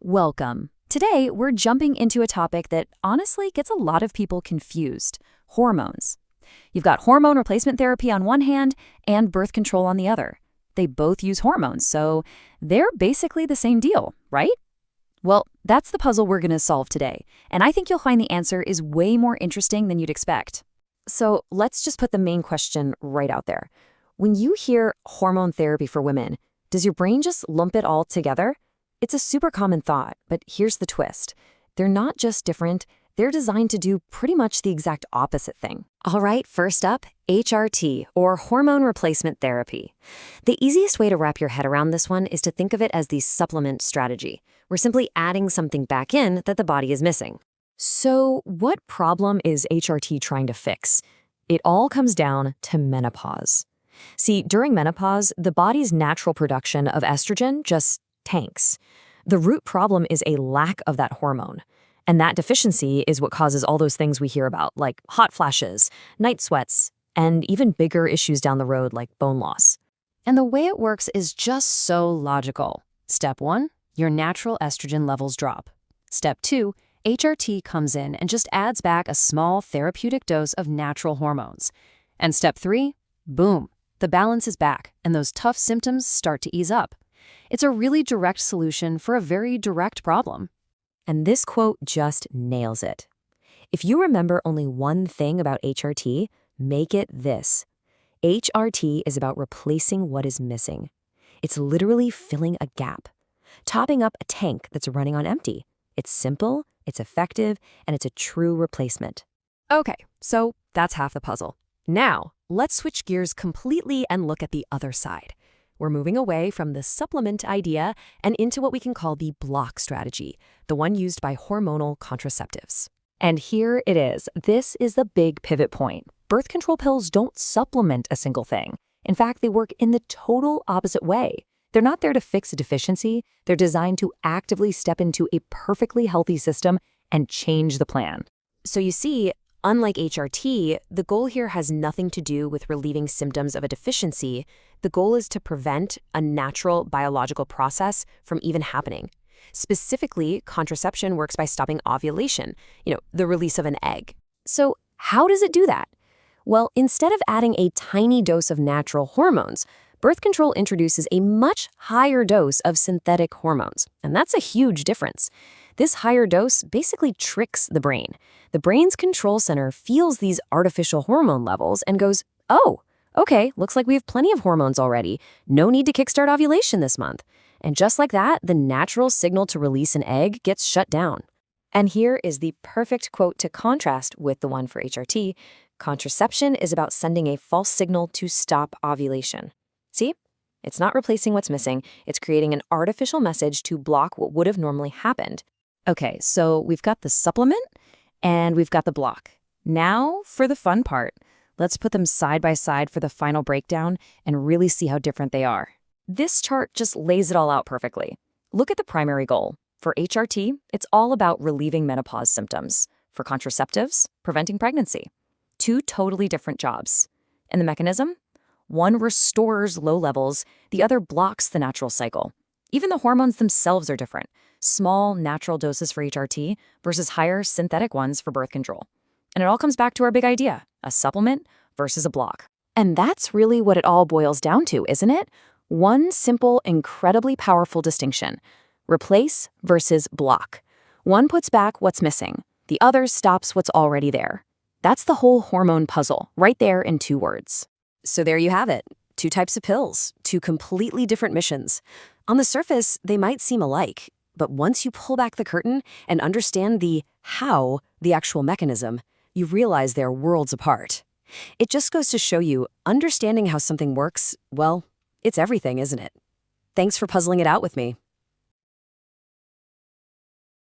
Welcome. Today, we're jumping into a topic that honestly gets a lot of people confused: hormones. You've got hormone replacement therapy on one hand and birth control on the other. They both use hormones, so they're basically the same deal, right? Well, that's the puzzle we're going to solve today, and I think you'll find the answer is way more interesting than you'd expect. So let's just put the main question right out there. When you hear hormone therapy for women, does your brain just lump it all together? It's a super common thought, but here's the twist. They're not just different, they're designed to do pretty much the exact opposite thing. All right, first up, HRT, or hormone replacement therapy. The easiest way to wrap your head around this one is to think of it as the supplement strategy. We're simply adding something back in that the body is missing. So what problem is HRT trying to fix? It all comes down to menopause. See, during menopause, the body's natural production of estrogen just tanks. The root problem is a lack of that hormone. And that deficiency is what causes all those things we hear about, like hot flashes, night sweats, and even bigger issues down the road like bone loss. And the way it works is just so logical. Step 1, your natural estrogen levels drop. Step 2, HRT comes in and just adds back a small therapeutic dose of natural hormones. And step 3, boom, the balance is back and those tough symptoms start to ease up. It's a really direct solution for a very direct problem. And this quote just nails it. If you remember only one thing about HRT, make it this. HRT is about replacing what is missing. It's literally filling a gap, topping up a tank that's running on empty. It's simple, it's effective, and it's a true replacement. Okay, so that's half the puzzle. Now, let's switch gears completely and look at the other side. We're moving away from the supplement idea and into what we can call the block strategy, the one used by hormonal contraceptives. And here it is. This is the big pivot point. Birth control pills don't supplement a single thing. In fact, they work in the total opposite way. They're not there to fix a deficiency. They're designed to actively step into a perfectly healthy system and change the plan. So you see, unlike HRT, the goal here has nothing to do with relieving symptoms of a deficiency. The goal is to prevent a natural biological process from even happening. Specifically, contraception works by stopping ovulation, the release of an egg. So how does it do that? Well, instead of adding a tiny dose of natural hormones, birth control introduces a much higher dose of synthetic hormones, and that's a huge difference. This higher dose basically tricks the brain. The brain's control center feels these artificial hormone levels and goes, oh, okay, looks like we have plenty of hormones already. No need to kickstart ovulation this month. And just like that, the natural signal to release an egg gets shut down. And here is the perfect quote to contrast with the one for HRT. Contraception is about sending a false signal to stop ovulation. See? It's not replacing what's missing. It's creating an artificial message to block what would have normally happened. Okay, so we've got the supplement and we've got the block. Now for the fun part. Let's put them side by side for the final breakdown and really see how different they are. This chart just lays it all out perfectly. Look at the primary goal. For HRT, it's all about relieving menopause symptoms. For contraceptives, preventing pregnancy. Two totally different jobs. And the mechanism? One restores low levels, the other blocks the natural cycle. Even the hormones themselves are different. Small, natural doses for HRT versus higher synthetic ones for birth control. And it all comes back to our big idea, a supplement versus a block. And that's really what it all boils down to, isn't it? One simple, incredibly powerful distinction. Replace versus block. One puts back what's missing. The other stops what's already there. That's the whole hormone puzzle, right there in 2 words. So there you have it. 2 types of pills, 2 completely different missions. On the surface, they might seem alike, but once you pull back the curtain and understand the how, the actual mechanism, you realize they're worlds apart. It just goes to show you, understanding how something works, well, it's everything, isn't it? Thanks for puzzling it out with me.